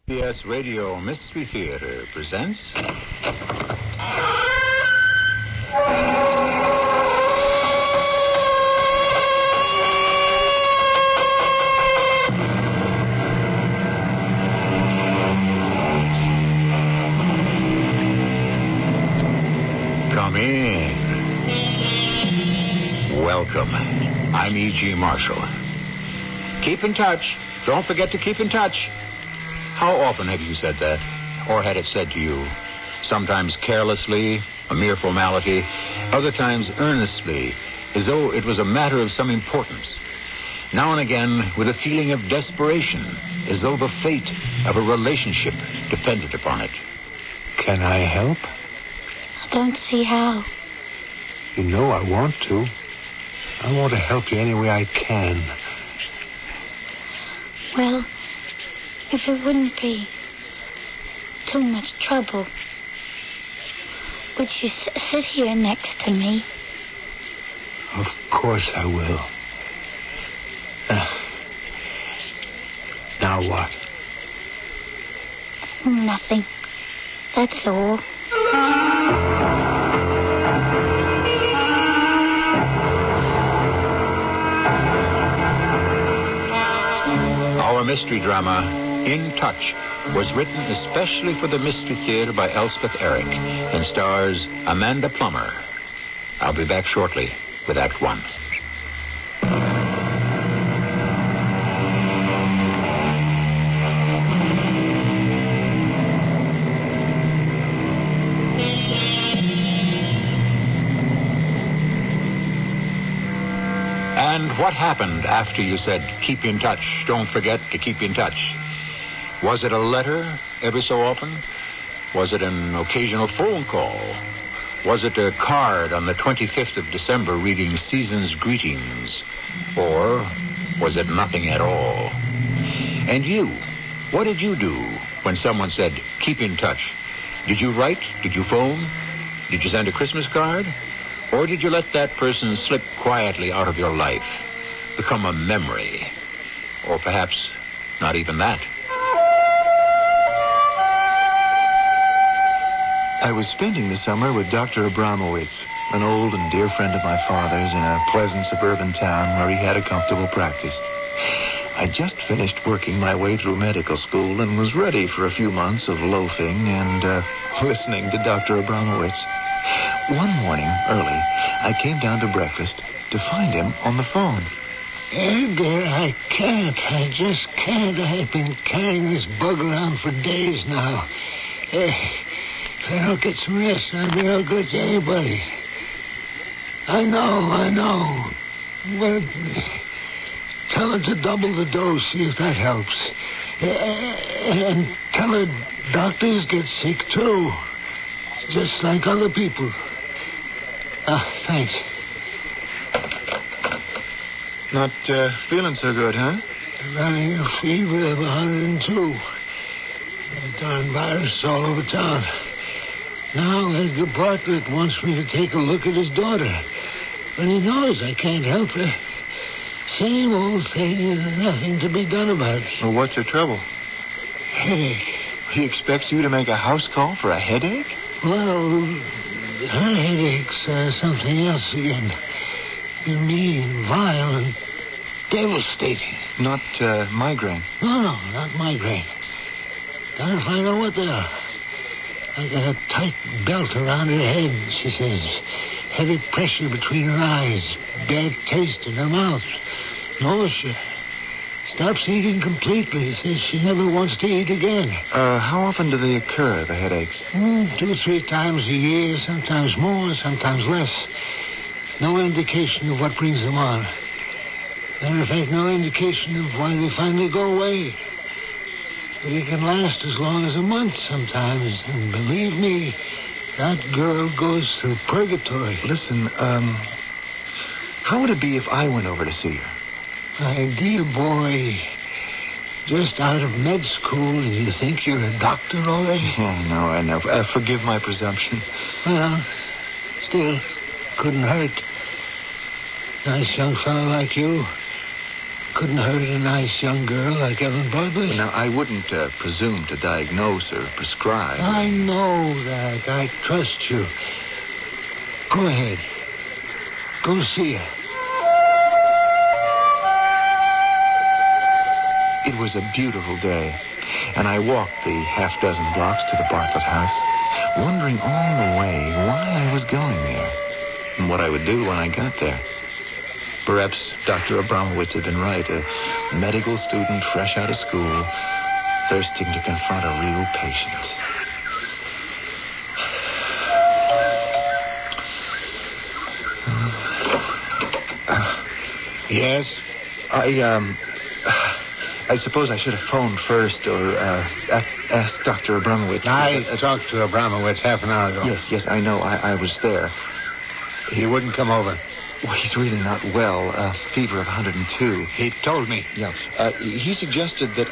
CBS Radio Mystery Theater presents... Come in. Welcome. I'm E.G. Marshall. Keep in touch. Don't forget to keep in touch. How often have you said that? Or had it said to you? Sometimes carelessly, a mere formality. Other times earnestly, as though it was a matter of some importance. Now and again, with a feeling of desperation, as though the fate of a relationship depended upon it. Can I help? I don't see how. You know I want to. I want to help you any way I can. Well, if it wouldn't be too much trouble, would you sit here next to me? Of course I will. Now what? Nothing. That's all. Our mystery drama, In Touch, was written especially for the Mystery Theater by Elspeth Eric and stars Amanda Plummer. I'll be back shortly with Act One. And what happened after you said, keep in touch, don't forget to keep in touch? Was it a letter every so often? Was it an occasional phone call? Was it a card on the 25th of December reading Season's Greetings? Or was it nothing at all? And you, what did you do when someone said, keep in touch? Did you write? Did you phone? Did you send a Christmas card? Or did you let that person slip quietly out of your life, become a memory? Or perhaps not even that? I was spending the summer with Dr. Abramowitz, an old and dear friend of my father's in a pleasant suburban town where he had a comfortable practice. I'd just finished working my way through medical school and was ready for a few months of loafing and listening to Dr. Abramowitz. One morning, early, I came down to breakfast to find him on the phone. Edgar, I can't. I just can't. I've been carrying this bug around for days now. If I don't get some rest, I'll be no good to anybody. I know. But tell her to double the dose, see if that helps. And tell her doctors get sick, too. Just like other people. Thanks. Not feeling so good, huh? Running a fever of 102. The darn virus all over town. Now Edgar Bartlett wants me to take a look at his daughter. But he knows I can't help her. Same old thing, nothing to be done about it. Well, what's her trouble? Headache. He expects you to make a house call for a headache? Well, her headache's something else again. Mean, violent, devastating. Not migraine? No, not migraine. Gotta find out what they are. Like a tight belt around her head, she says. Heavy pressure between her eyes. Bad taste in her mouth. Nausea. Stops eating completely. Says she never wants to eat again. How often do they occur, the headaches? 2 or 3 times a year, sometimes more, sometimes less. No indication of what brings them on. Matter of fact, no indication of why they finally go away. They can last as long as a month sometimes. And believe me, that girl goes through purgatory. Listen, how would it be if I went over to see her? My dear boy, just out of med school, and you think you're a doctor already? Oh, I know. Forgive my presumption. Well, still, couldn't hurt. Nice young fellow like you. couldn't hurt a nice young girl like Ellen Broadway. Now, I wouldn't presume to diagnose or prescribe. I know that. I trust you. Go ahead. Go see her. It was a beautiful day, and I walked the half-dozen blocks to the Bartlett house, wondering all the way why I was going there and what I would do when I got there. Perhaps Dr. Abramowitz had been right, a medical student fresh out of school, thirsting to confront a real patient. Yes? I suppose I should have phoned first or asked Dr. Abramowitz. I talked to Abramowitz half an hour ago. Yes, I know. I was there. He wouldn't come over. Well, he's really not well. Fever of 102. He told me. Yeah. He suggested that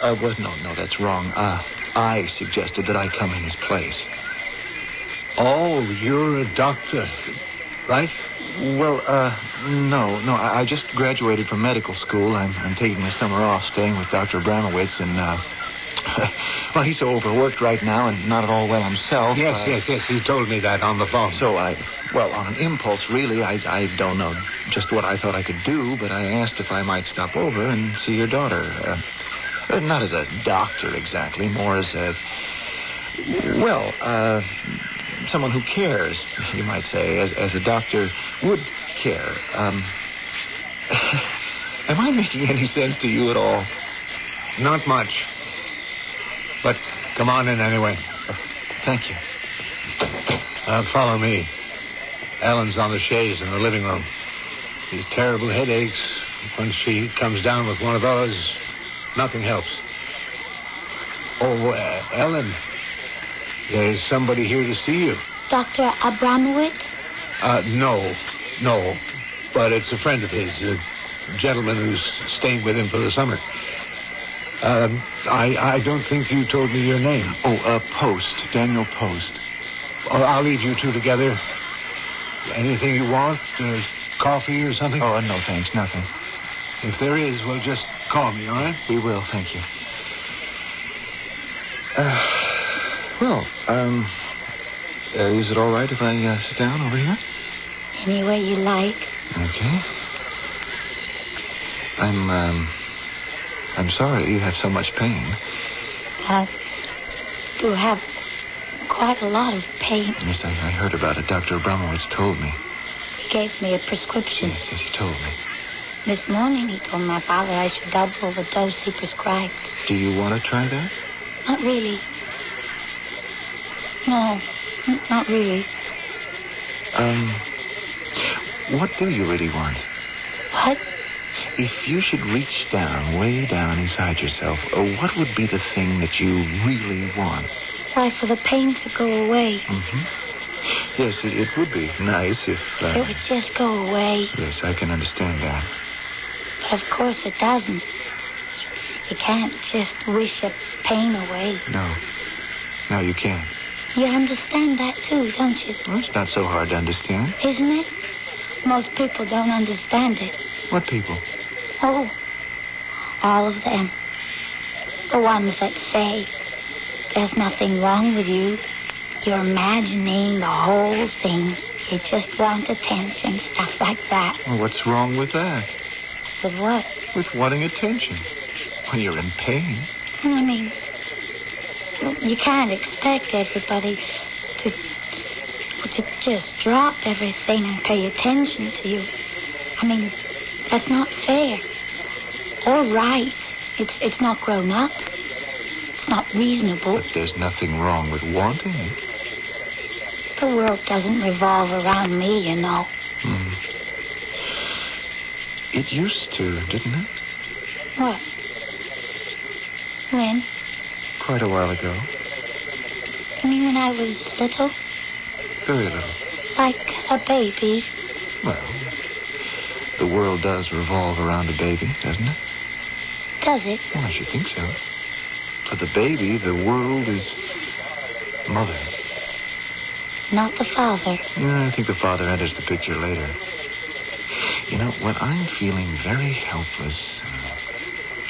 no, that's wrong. I suggested that I come in his place. Oh, you're a doctor, right? Well, no. I just graduated from medical school. I'm taking the summer off, staying with Dr. Abramowitz, and, well, he's so overworked right now and not at all well himself. Yes, he told me that on the phone. So on an impulse, really, I don't know just what I thought I could do, but I asked if I might stop over and see your daughter. Not as a doctor, exactly, more as someone who cares, you might say, as a doctor would care. Am I making any sense to you at all? Not much. But come on in anyway. Thank you. Follow me. Ellen's on the chaise in the living room. These terrible headaches. When she comes down with one of those, nothing helps. Oh, Ellen. There's somebody here to see you. Dr. Abramowitz? No. But it's a friend of his, a gentleman who's staying with him for the summer. I don't think you told me your name. Post. Daniel Post. I'll leave you two together. Anything you want? Coffee or something? Oh, no, thanks. Nothing. If there is, well, just call me, all right? We will, thank you. Is it all right if I sit down over here? Any way you like. Okay. I'm sorry you have so much pain. I do have quite a lot of pain. Yes, I heard about it. Dr. Abramowitz told me. He gave me a prescription. Yes, he told me. This morning he told my father I should double the dose he prescribed. Do you want to try that? Not really. No, not really. What do you really want? What? If you should reach down, way down inside yourself, what would be the thing that you really want? Why, for the pain to go away. Mm-hmm. Yes, it would be nice if... If it would just go away. Yes, I can understand that. But of course it doesn't. You can't just wish a pain away. No, you can't. You understand that too, don't you? Well, it's not so hard to understand. Isn't it? Most people don't understand it. What people? Oh, all of them. The ones that say there's nothing wrong with you. You're imagining the whole thing. You just want attention, stuff like that. Well, what's wrong with that? With what? With wanting attention. When you're in pain. I mean, you can't expect everybody to just drop everything and pay attention to you. I mean, that's not fair. Or right. It's not grown up. It's not reasonable. But there's nothing wrong with wanting it. The world doesn't revolve around me, you know. It used to, didn't it? What? When? Quite a while ago. You mean when I was little? Very little. Like a baby? Well, the world does revolve around a baby, doesn't it? Does it? Well, I should think so. For the baby, the world is mother. Not the father. I think the father enters the picture later. You know, when I'm feeling very helpless,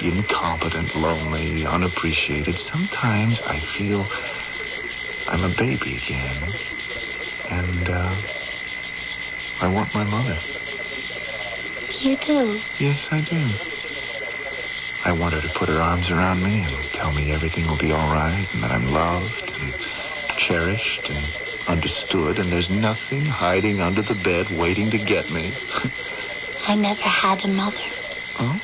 incompetent, lonely, unappreciated, sometimes I feel I'm a baby again. And, I want my mother. You do? Yes, I do. I want her to put her arms around me and tell me everything will be all right and that I'm loved and cherished and understood and there's nothing hiding under the bed waiting to get me. I never had a mother. Oh?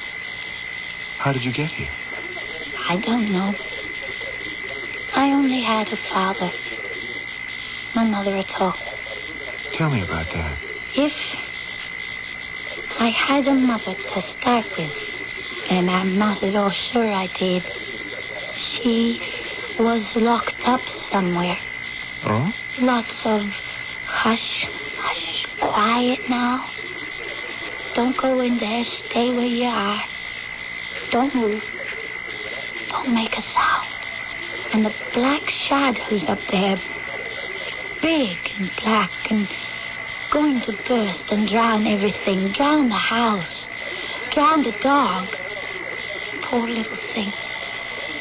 How did you get here? I don't know. I only had a father. No mother at all. Tell me about that. If I had a mother to start with, and I'm not at all sure I did, she was locked up somewhere. Oh? Lots of hush, hush, quiet now. Don't go in there. Stay where you are. Don't move. Don't make a sound. And the black shadows up there, big and black and going to burst and drown everything. Drown the house. Drown the dog. Poor little thing.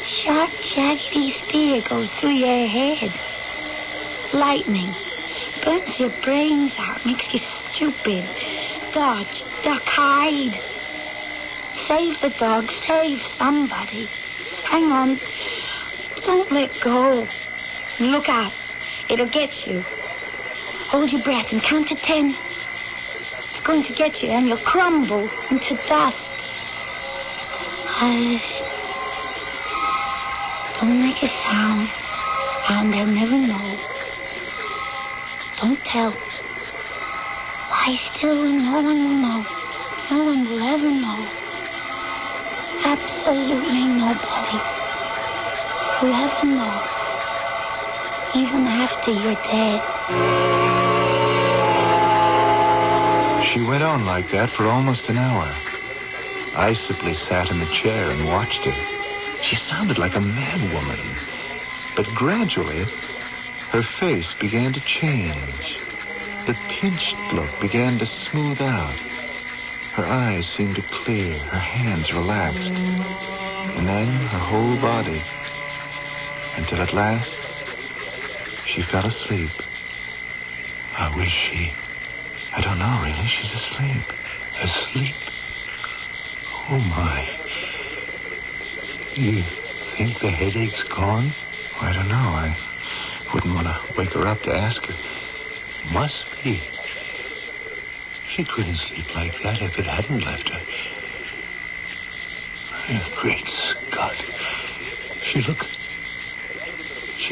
Sharp, jaggedy spear goes through your head. Lightning. Burns your brains out. Makes you stupid. Dodge. Duck. Hide. Save the dog. Save somebody. Hang on. Don't let go. Look out. It'll get you. Hold your breath and count to 10. It's going to get you and you'll crumble into dust. Hush. Don't make a sound and they'll never know. Don't tell. Lie still and no one will know. No one will ever know. Absolutely nobody will ever know. Even after you're dead. She went on like that for almost an hour. I simply sat in the chair and watched her. She sounded like a mad woman. But gradually, her face began to change. The pinched look began to smooth out. Her eyes seemed to clear. Her hands relaxed. And then her whole body. Until at last, she fell asleep. How is she? I don't know, really. She's asleep. Asleep? Oh, my. You think the headache's gone? I don't know. I wouldn't want to wake her up to ask her. Must be. She couldn't sleep like that if it hadn't left her. Great Scott. She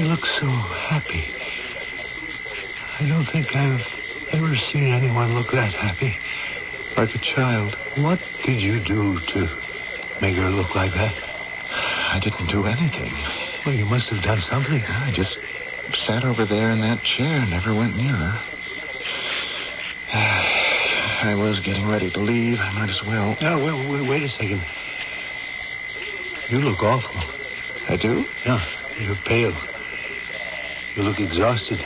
looks so happy. I don't think I've ever seen anyone look that happy. Like a child. What did you do to make her look like that? I didn't do anything. Well, you must have done something. I just sat over there in that chair and never went near her. I was getting ready to leave. I might as well. No, wait a second. You look awful. I do? Yeah, you're pale. You look exhausted.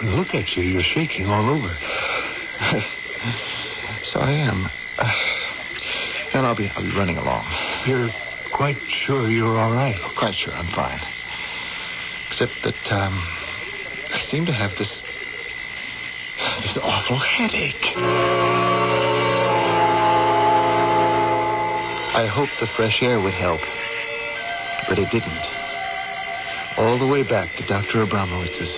Look at you. You're shaking all over. So I am. And I'll be running along. You're quite sure you're all right? Oh, quite sure I'm fine. Except that, I seem to have this awful headache. I hoped the fresh air would help, but it didn't. All the way back to Dr. Abramowitz's,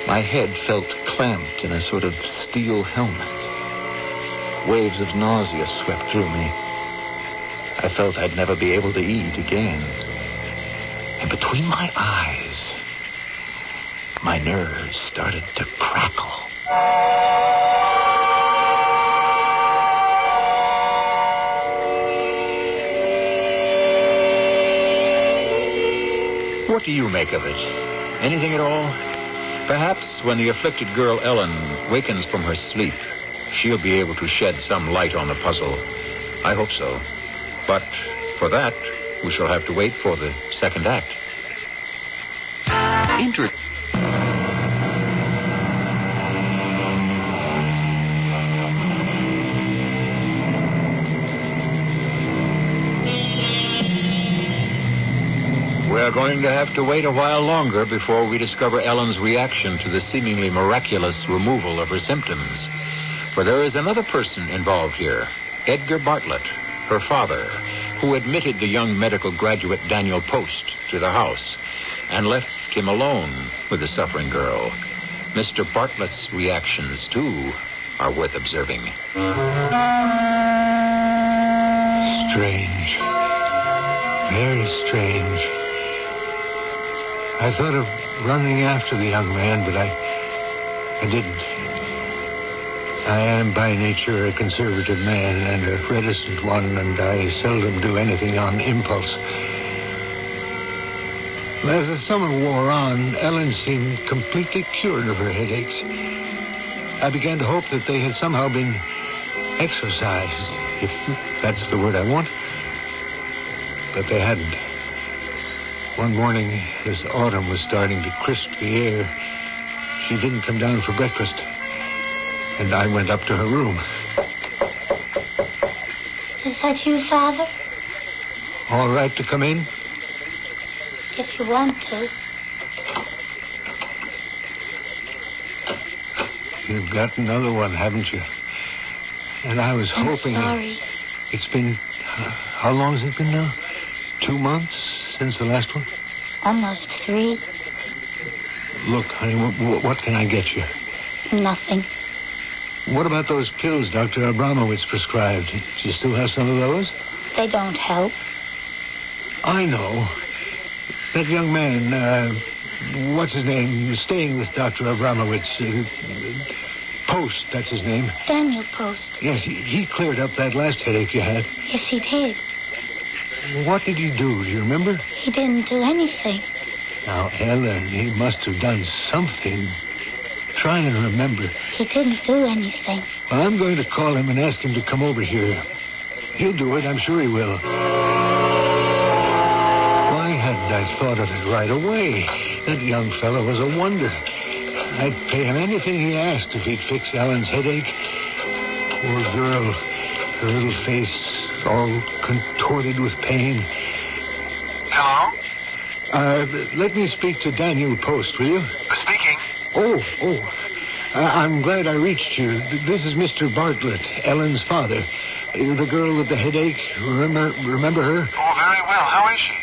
my head felt clamped in a sort of steel helmet. Waves of nausea swept through me. I felt I'd never be able to eat again. And between my eyes, my nerves started to crackle. What do you make of it? Anything at all? Perhaps when the afflicted girl Ellen wakens from her sleep, she'll be able to shed some light on the puzzle. I hope so. But for that, we shall have to wait for the second act. We're going to have to wait a while longer before we discover Ellen's reaction to the seemingly miraculous removal of her symptoms. For there is another person involved here, Edgar Bartlett, her father, who admitted the young medical graduate Daniel Post to the house and left him alone with the suffering girl. Mr. Bartlett's reactions, too, are worth observing. Strange. Very strange. I thought of running after the young man, but I didn't. I am by nature a conservative man and a reticent one, and I seldom do anything on impulse. As the summer wore on, Ellen seemed completely cured of her headaches. I began to hope that they had somehow been exorcised, if that's the word I want. But they hadn't. One morning, as autumn was starting to crisp the air, she didn't come down for breakfast, and I went up to her room. Is that you, Father? All right to come in? If you want to. You've got another one, haven't you? And I was hoping... I'm sorry. It's been... how long has it been now? 2 months since the last one? Almost 3. Look, honey, what can I get you? Nothing. What about those pills Dr. Abramowitz prescribed? Do you still have some of those? They don't help. I know. That young man, what's his name, staying with Dr. Abramowitz, Post, that's his name. Daniel Post. Yes, he cleared up that last headache you had. Yes, he did. What did he do? Do you remember? He didn't do anything. Now, Ellen, he must have done something. Try and remember. He didn't do anything. Well, I'm going to call him and ask him to come over here. He'll do it. I'm sure he will. Why hadn't I thought of it right away? That young fellow was a wonder. I'd pay him anything he asked if he'd fix Ellen's headache. Poor girl. Her little face all contorted with pain. Hello? Let me speak to Daniel Post, will you? Speaking. I'm glad I reached you. This is Mr. Bartlett, Ellen's father. The girl with the headache. Remember her? Oh, very well. How is she?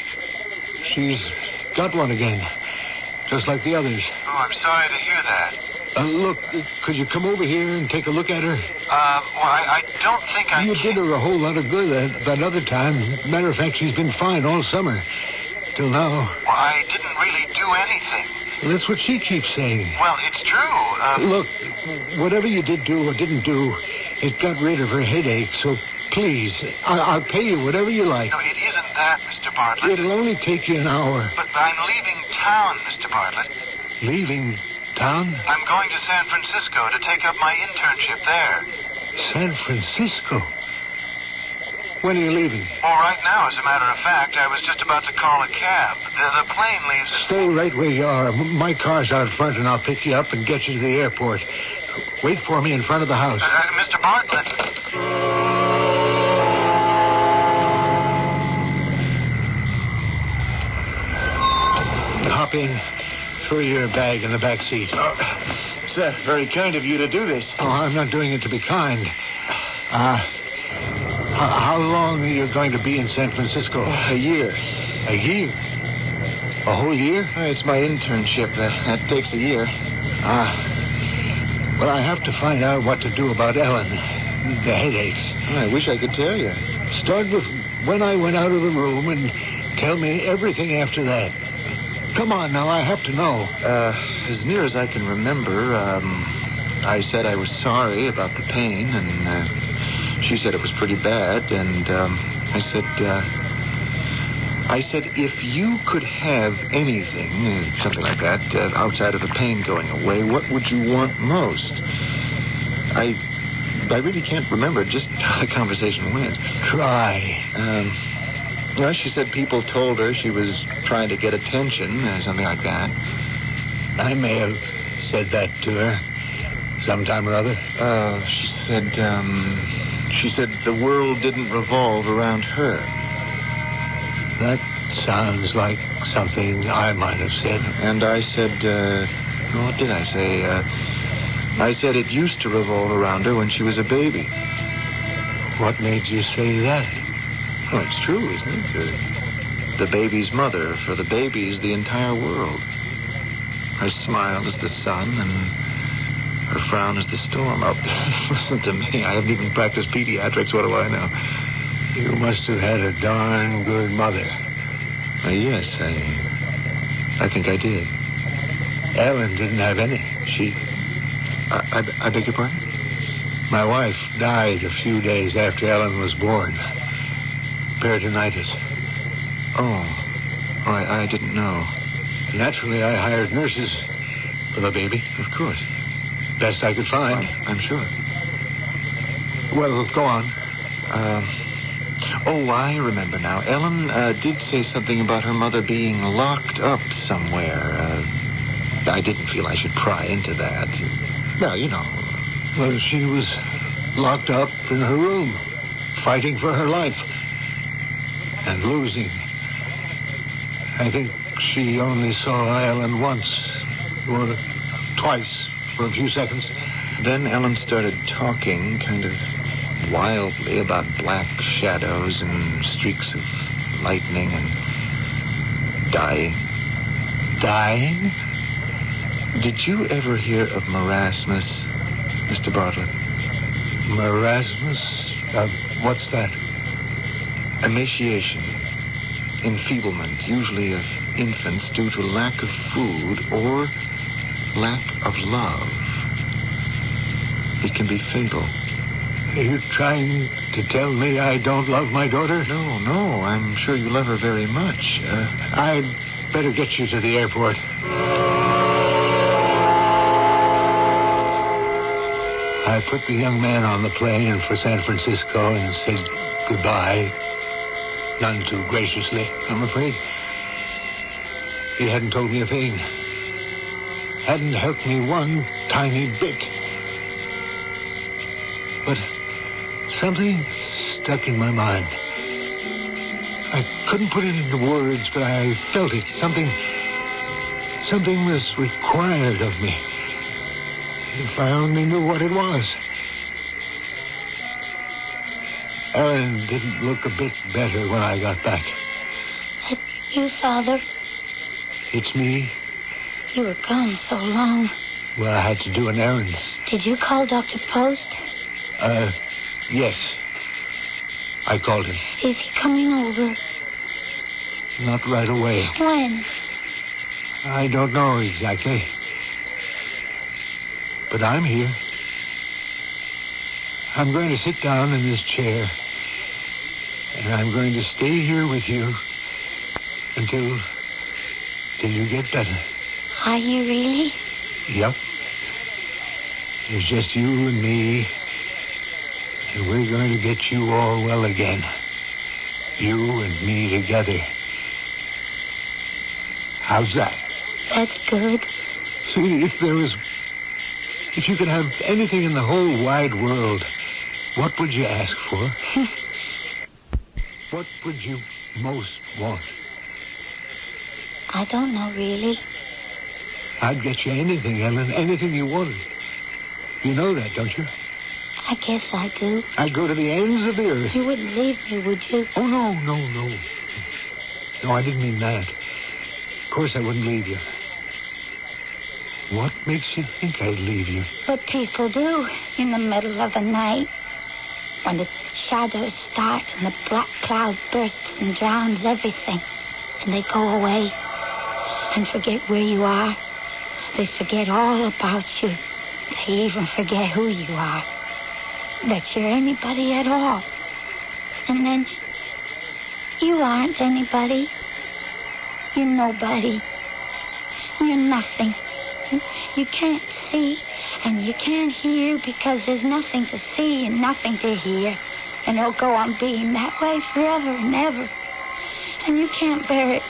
She's got one again, just like the others. Oh, I'm sorry to hear that. Look, could you come over here and take a look at her? I don't think I You can. did her a whole lot of good that other time. Matter of fact, she's been fine all summer. Till now. Well, I didn't really do anything. That's what she keeps saying. Well, it's true. Look, whatever you did do or didn't do, it got rid of her headache, so please, I'll pay you whatever you like. No, it isn't that, Mr. Bartlett. It'll only take you an hour. But I'm leaving town, Mr. Bartlett. Leaving town? I'm going to San Francisco to take up my internship there. San Francisco? When are you leaving? Well, right now, as a matter of fact, I was just about to call a cab. The plane leaves... Stay right where you are. My car's out front, and I'll pick you up and get you to the airport. Wait for me in front of the house. Mr. Bartlett... Hop in. Throw your bag in the back seat. It's very kind of you to do this. Oh, I'm not doing it to be kind. How long are you going to be in San Francisco? A year. A year? A whole year? It's my internship. That takes a year. Well, I have to find out what to do about Ellen. The headaches. I wish I could tell you. Start with when I went out of the room and tell me everything after that. Come on now, I have to know. As near as I can remember, I said I was sorry about the pain, and she said it was pretty bad, and I said if you could have anything, something like that, outside of the pain going away, what would you want most? I really can't remember just how the conversation went. Try. Well, she said people told her she was trying to get attention, something like that. I may have said that to her sometime or other. She said the world didn't revolve around her. That sounds like something I might have said. And I said, what did I say? I said it used to revolve around her when she was a baby. What made you say that? Well, it's true, isn't it? The baby's mother. For the baby is the entire world. Her smile is the sun, and her frown is the storm. Oh, listen to me. I haven't even practiced pediatrics. What do I know? You must have had a darn good mother. Yes, I think I did. Ellen didn't have any. She... I beg your pardon? My wife died a few days after Ellen was born. Peritonitis. Oh, I didn't know. Naturally, I hired nurses for the baby. Of course. Best I could find. I'm sure. Well, go on. I remember now. Ellen did say something about her mother being locked up somewhere. I didn't feel I should pry into that. Well, you know. Well, she was locked up in her room, fighting for her life. And losing. I think she only saw Ellen once, or twice, for a few seconds. Then Ellen started talking, kind of wildly, about black shadows and streaks of lightning and dying. Dying? Did you ever hear of marasmus, Mr. Bartlett? Marasmus? What's that? Emaciation. Enfeeblement, usually of infants due to lack of food or lack of love. It can be fatal. Are you trying to tell me I don't love my daughter? No, I'm sure you love her very much. I'd better get you to the airport. I put the young man on the plane for San Francisco and said goodbye. None too graciously, I'm afraid. He hadn't told me a thing. Hadn't helped me one tiny bit. But something stuck in my mind. I couldn't put it into words, but I felt it. Something was required of me. If I only knew what it was. Ellen didn't look a bit better when I got back. It's you, Father? It's me. You were gone so long. Well, I had to do an errand. Did you call Dr. Post? Yes. I called him. Is he coming over? Not right away. When? I don't know exactly. But I'm here. I'm going to sit down in this chair. And I'm going to stay here with you until you get better. Are you really? Yep. It's just you and me. And we're going to get you all well again. You and me together. How's that? That's good. See, if you could have anything in the whole wide world, what would you ask for? What would you most want? I don't know, really. I'd get you anything, Ellen. Anything you wanted. You know that, don't you? I guess I do. I'd go to the ends of the earth. You wouldn't leave me, would you? Oh, no. No, I didn't mean that. Of course I wouldn't leave you. What makes you think I'd leave you? What people do in the middle of the night. When the shadows start and the black cloud bursts and drowns everything. And they go away and forget where you are. They forget all about you. They even forget who you are. That you're anybody at all. And then you aren't anybody. You're nobody. You're nothing. You can't see and you can't hear because there's nothing to see and nothing to hear. And it'll go on being that way forever and ever. And you can't bear it.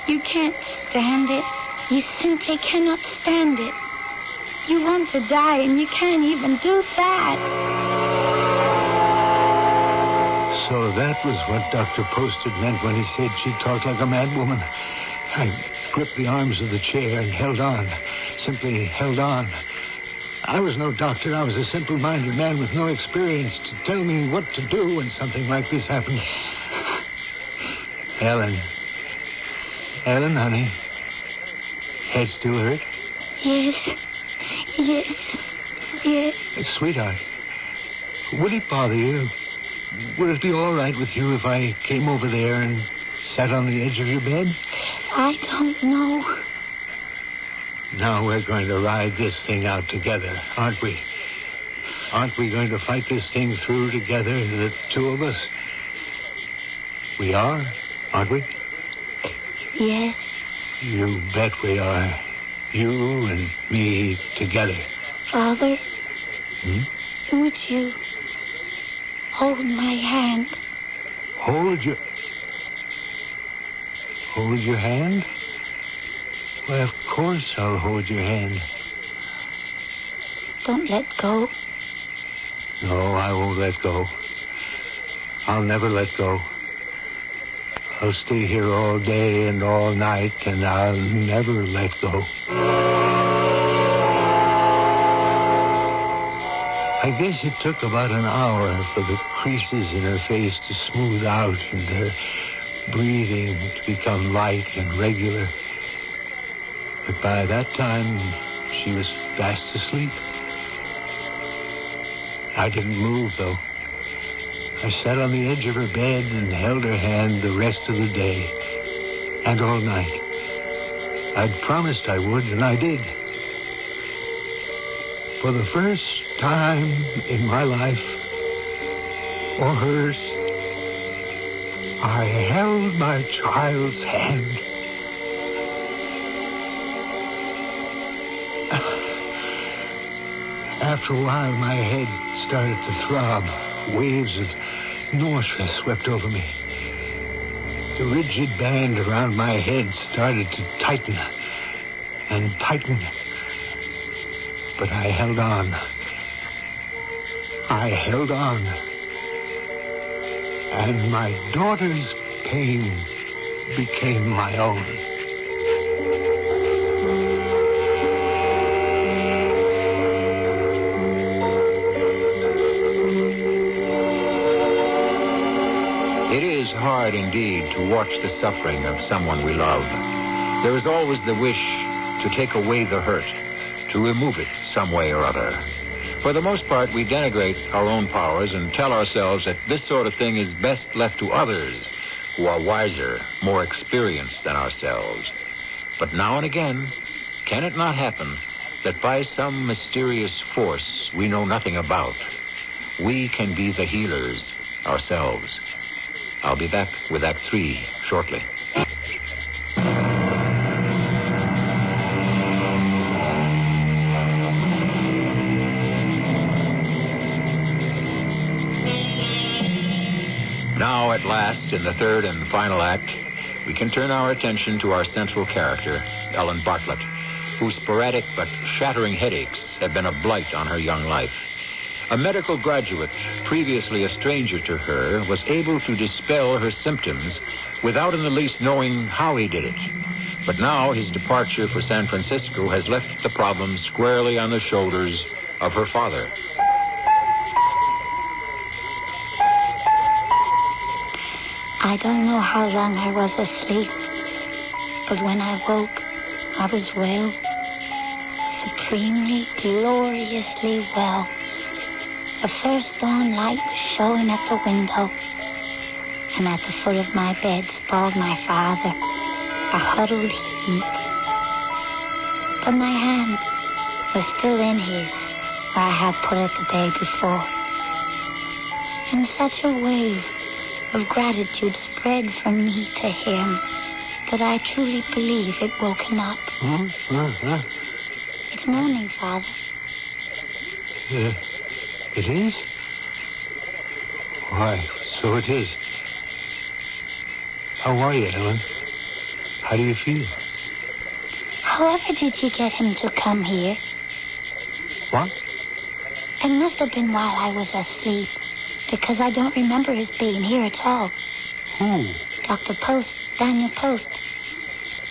You can't stand it. You simply cannot stand it. You want to die and you can't even do that. So that was what Dr. Posted meant when he said she talked like a mad woman. I gripped the arms of the chair and held on. Simply held on. I was no doctor. I was a simple-minded man with no experience to tell me what to do when something like this happened. Ellen, honey. Head still hurt? Yes. Sweetheart, would it bother you? Would it be all right with you if I came over there and sat on the edge of your bed? I don't know. Now we're going to ride this thing out together, aren't we? Aren't we going to fight this thing through together, the two of us? We are, aren't we? Yes. You bet we are. You and me together. Father, would you hold my hand? Hold your hand? Well, of course I'll hold your hand. Don't let go. No, I won't let go. I'll never let go. I'll stay here all day and all night, and I'll never let go. I guess it took about an hour for the creases in her face to smooth out and her breathing to become light and regular. But by that time, she was fast asleep. I didn't move, though. I sat on the edge of her bed and held her hand the rest of the day and all night. I'd promised I would, and I did. For the first time in my life, or hers, I held my child's hand. After a while, my head started to throb. Waves of nausea swept over me. The rigid band around my head started to tighten and tighten. But I held on. And my daughter's pain became my own. It is hard indeed to watch the suffering of someone we love. There is always the wish to take away the hurt, to remove it some way or other. For the most part, we denigrate our own powers and tell ourselves that this sort of thing is best left to others who are wiser, more experienced than ourselves. But now and again, can it not happen that by some mysterious force we know nothing about, we can be the healers ourselves? I'll be back with Act 3 shortly. Now, at last, in the third and final act, we can turn our attention to our central character, Ellen Bartlett, whose sporadic but shattering headaches have been a blight on her young life. A medical graduate, previously a stranger to her, was able to dispel her symptoms without in the least knowing how he did it. But now his departure for San Francisco has left the problem squarely on the shoulders of her father. I don't know how long I was asleep, but when I woke, I was well, supremely, gloriously well. The first dawn light was showing at the window, and at the foot of my bed sprawled my father, a huddled heap. But my hand was still in his, where I had put it the day before. And such a wave of gratitude spread from me to him that I truly believe it woke him up. It's morning, Father. It is? Why, so it is. How are you, Ellen? How do you feel? However did you get him to come here? What? It must have been while I was asleep, Because I don't remember his being here at all. Who? Dr. Post, Daniel Post.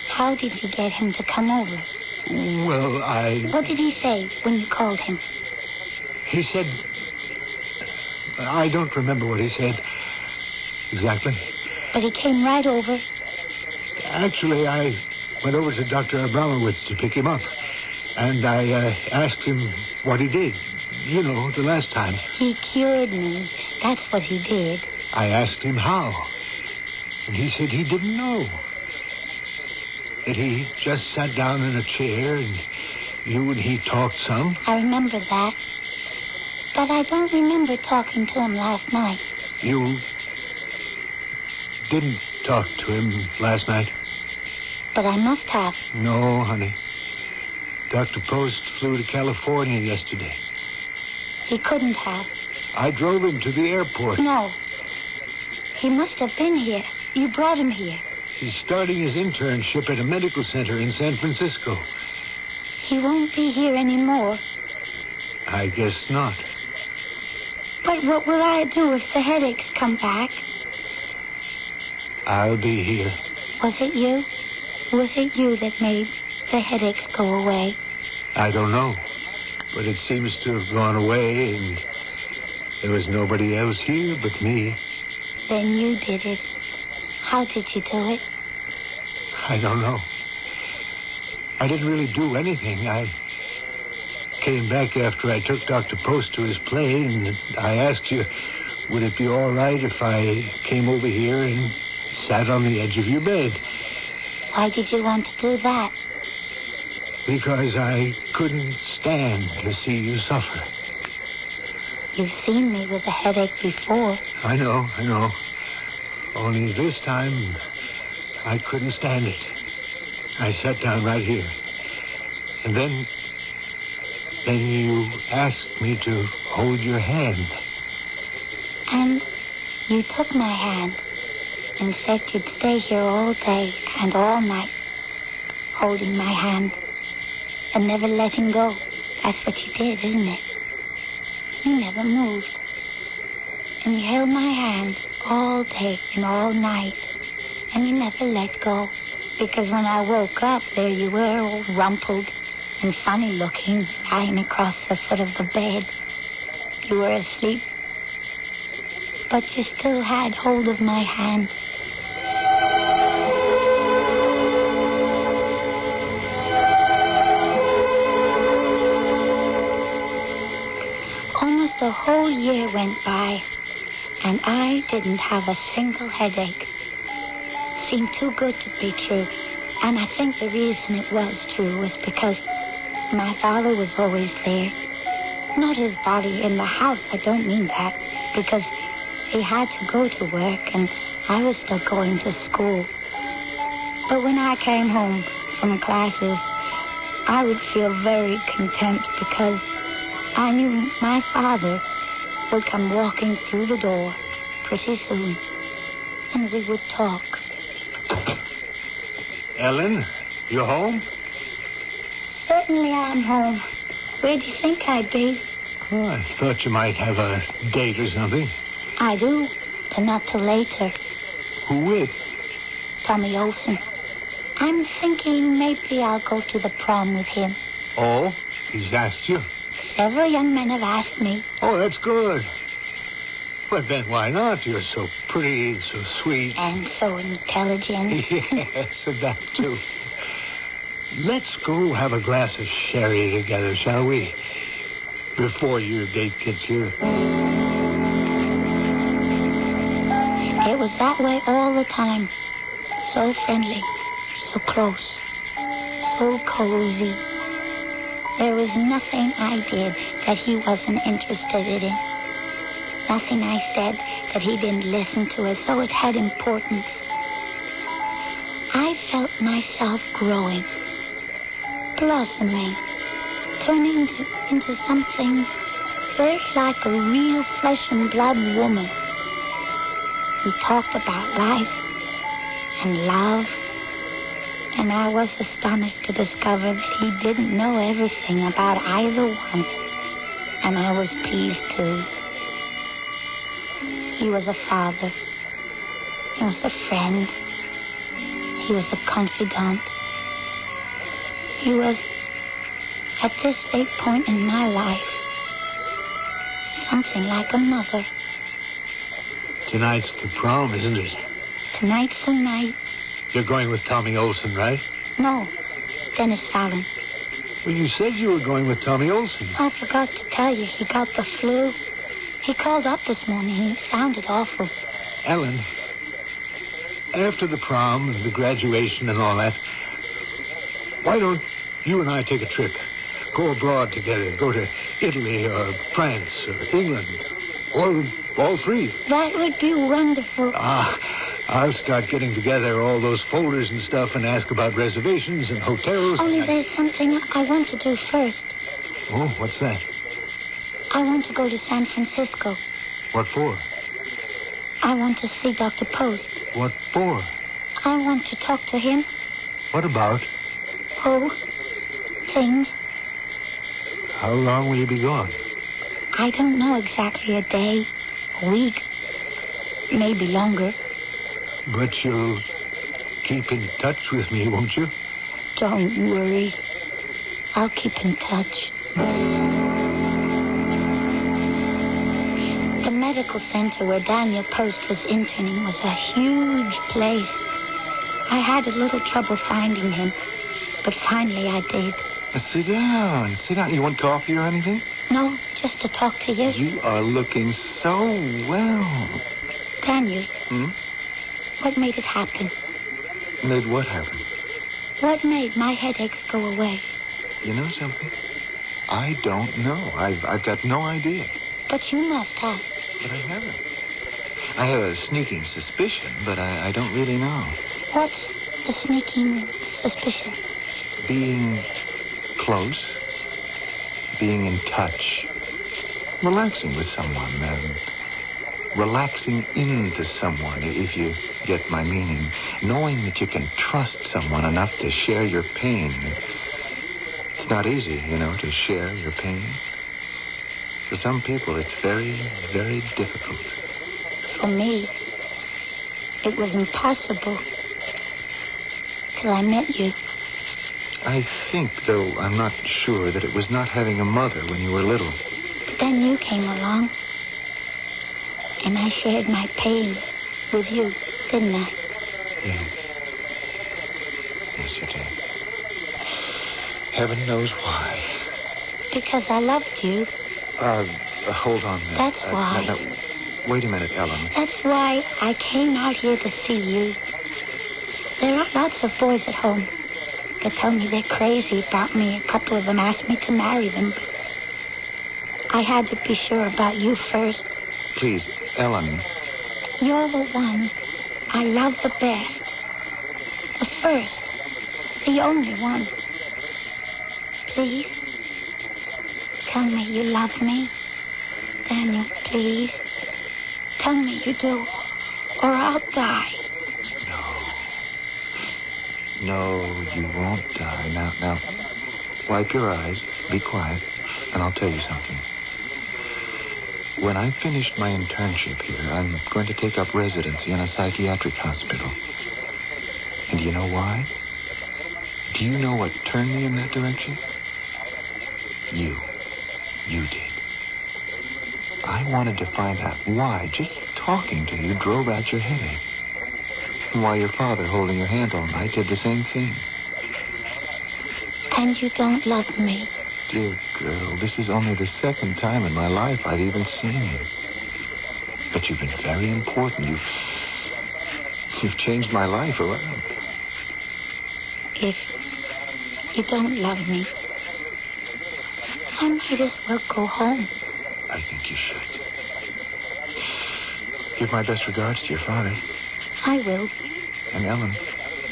How did you get him to come over? Well, What did he say when you called him? He said... I don't remember what he said exactly. But he came right over. Actually, I went over to Dr. Abramowitz to pick him up. And I asked him what he did. You know, the last time. He cured me. That's what he did. I asked him how. And he said he didn't know. That he just sat down in a chair and you and he talked some. I remember that. But I don't remember talking to him last night. You didn't talk to him last night? But I must have. No, honey. Dr. Post flew to California yesterday. He couldn't have. I drove him to the airport. No. He must have been here. You brought him here. He's starting his internship at a medical center in San Francisco. He won't be here anymore. I guess not. But what will I do if the headaches come back? I'll be here. Was it you? Was it you that made the headaches go away? I don't know. But it seems to have gone away, and there was nobody else here but me. Then you did it. How did you do it? I don't know. I didn't really do anything. I came back after I took Dr. Post to his plane, and I asked you, would it be all right if I came over here and sat on the edge of your bed? Why did you want to do that? Because I couldn't stand to see you suffer. You've seen me with a headache before. I know. Only this time, I couldn't stand it. I sat down right here. And then you asked me to hold your hand. And you took my hand and said you'd stay here all day and all night, holding my hand and never letting go. That's what you did, isn't it? You never moved. And you held my hand all day and all night, and you never let go. Because when I woke up, there you were, all rumpled and funny looking, lying across the foot of the bed. You were asleep, but you still had hold of my hand. Almost a whole year went by, and I didn't have a single headache. It seemed too good to be true. And I think the reason it was true was because my father was always there. Not his body in the house, I don't mean that, because he had to go to work and I was still going to school. But when I came home from classes, I would feel very content because I knew my father would come walking through the door pretty soon, and we would talk. Ellen, you home? Certainly I'm home. Where do you think I'd be? Oh, I thought you might have a date or something. I do, but not till later. Who with? Tommy Olsen. I'm thinking maybe I'll go to the prom with him. Oh, he's asked you? Several young men have asked me. Oh, that's good. But then why not? You're so pretty and so sweet. And so intelligent. Yes, and that too. Let's go have a glass of sherry together, shall we? Before your date gets here. It was that way all the time. So friendly, so close, so cozy. There was nothing I did that he wasn't interested in. Nothing I said that he didn't listen to as though it had importance. I felt myself growing, blossoming, turning into something very like a real flesh and blood woman. We talked about life and love, and I was astonished to discover that he didn't know everything about either one, and I was pleased too. He was a father. He was a friend. He was a confidant. He was, at this late point in my life, something like a mother. Tonight's the prom, isn't it? Tonight's the night. You're going with Tommy Olsen, right? No, Dennis Fallon. Well, you said you were going with Tommy Olsen. I forgot to tell you, he got the flu. He called up this morning. He sounded awful. Ellen, after the prom and the graduation and all that, why don't you and I take a trip? Go abroad together. Go to Italy or France or England. Or all three. That would be wonderful. I'll start getting together all those folders and stuff and ask about reservations and hotels. Only there's something I want to do first. Oh, what's that? I want to go to San Francisco. What for? I want to see Dr. Post. What for? I want to talk to him. What about? Oh, things. How long will you be gone? I don't know exactly. A day, a week, maybe longer. But you'll keep in touch with me, won't you? Don't worry. I'll keep in touch. The medical center where Daniel Post was interning was a huge place. I had a little trouble finding him, but finally I did. Sit down. Sit down. You want coffee or anything? No, just to talk to you. You are looking so well. Daniel. What made it happen? Made what happen? What made my headaches go away? You know something? I don't know. I've got no idea. But you must have. But I haven't. I have a sneaking suspicion, but I don't really know. What's the sneaking suspicion? Being close. Being in touch. Relaxing with someone. Relaxing into someone, if you get my meaning. Knowing that you can trust someone enough to share your pain. It's not easy, to share your pain. For some people, it's very, very difficult. For me, it was impossible. Till I met you. I think, though I'm not sure, that it was not having a mother when you were little. But then you came along. And I shared my pain with you, didn't I? Yes. Yes, you did. Heaven knows why. Because I loved you. Hold on a minute. That's why. No, wait a minute, Ellen. That's why I came out here to see you. There are lots of boys at home. They tell me they're crazy about me. A couple of them asked me to marry them. I had to be sure about you first. Please, Ellen. You're the one I love the best. The first. The only one. Please. Tell me you love me. Daniel, please. Tell me you do, or I'll die. No, you won't die. Now, wipe your eyes, be quiet, and I'll tell you something. When I've finished my internship here, I'm going to take up residency in a psychiatric hospital. And do you know why? Do you know what turned me in that direction? You. You did. I wanted to find out why just talking to you drove out your headache. And why your father holding your hand all night did the same thing. And you don't love me. Dear girl, this is only the second time in my life I've even seen you. But you've been very important. You've changed my life around. If you don't love me, I might as well go home. I think you should. Give my best regards to your father. I will. And Ellen,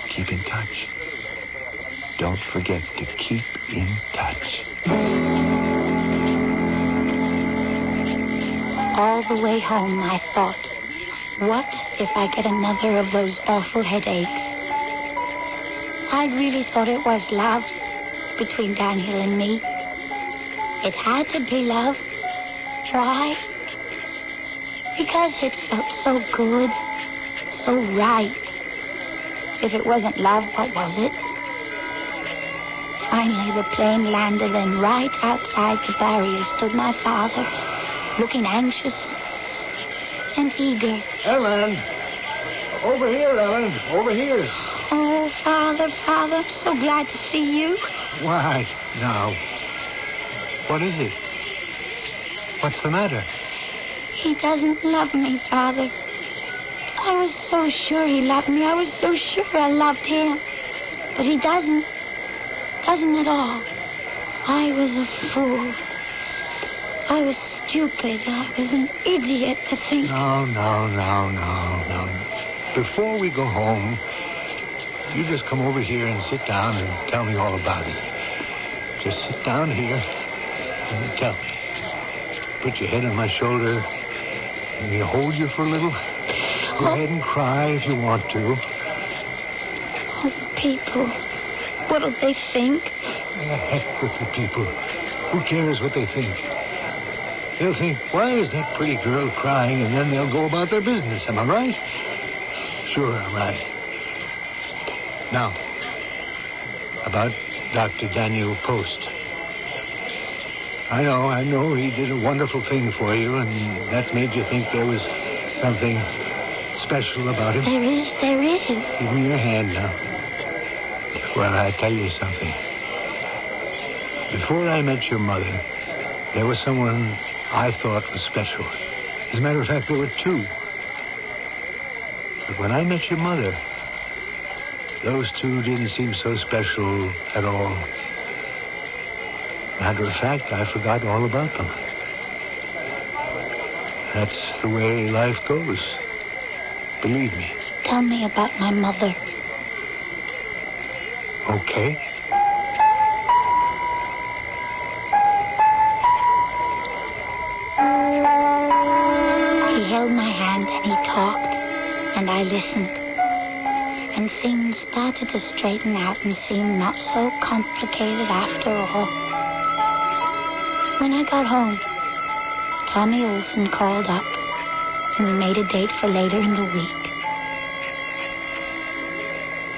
keep in touch. Don't forget to keep in touch. All the way home, I thought, what if I get another of those awful headaches? I really thought it was love between Daniel and me. It had to be love. Why? Because it felt so good, so right. If it wasn't love, what was it? Finally, the plane landed, and right outside the barrier stood my father, looking anxious and eager. Ellen! Over here, Ellen. Over here. Oh, Father, I'm so glad to see you. Why, now? What is it? What's the matter? He doesn't love me, Father. I was so sure he loved me. I was so sure I loved him. But he doesn't. Doesn't at all. I was a fool. I was stupid. I was an idiot to think... No. Before we go home, you just come over here and sit down and tell me all about it. Just sit down here and tell me. Put your head on my shoulder. Let me hold you for a little. Go ahead and cry if you want to. Oh, the people. What'll they think? The heck with the people. Who cares what they think? They'll think, why is that pretty girl crying? And then they'll go about their business. Am I right? Sure, I'm right. Now, about Dr. Daniel Post. I know he did a wonderful thing for you, and that made you think there was something special about him. There is. Give me your hand now. Well, I tell you something. Before I met your mother, there was someone I thought was special. As a matter of fact, there were two. But when I met your mother, those two didn't seem so special at all. Matter of fact, I forgot all about them. That's the way life goes. Believe me. Tell me about my mother. Okay. He held my hand and he talked, and I listened. And things started to straighten out and seem not so complicated after all. When I got home, Tommy Olson called up, and we made a date for later in the week.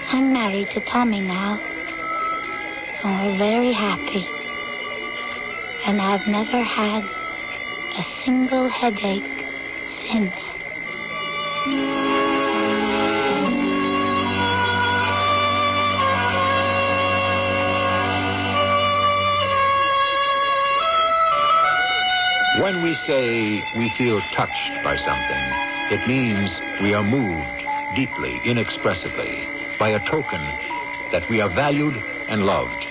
I'm married to Tommy now, and we're very happy. And I've never had a single headache since. When we say we feel touched by something, it means we are moved deeply, inexpressively, by a token that we are valued and loved.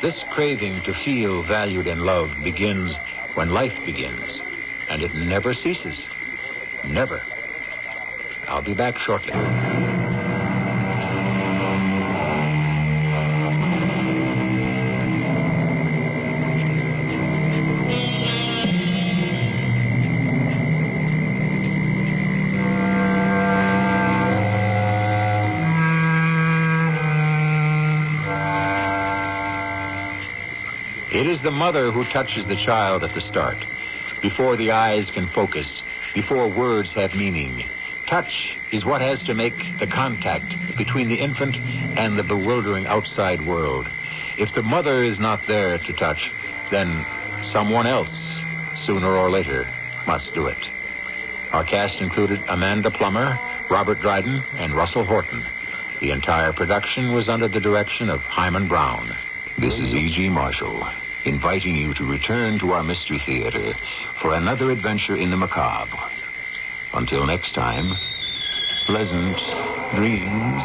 This craving to feel valued and loved begins when life begins, and it never ceases. Never. I'll be back shortly. It is the mother who touches the child at the start, before the eyes can focus, before words have meaning. Touch is what has to make the contact between the infant and the bewildering outside world. If the mother is not there to touch, then someone else, sooner or later, must do it. Our cast included Amanda Plummer, Robert Dryden, and Russell Horton. The entire production was under the direction of Himan Brown. This is E.G. Marshall, inviting you to return to our Mystery Theater for another adventure in the macabre. Until next time, pleasant dreams.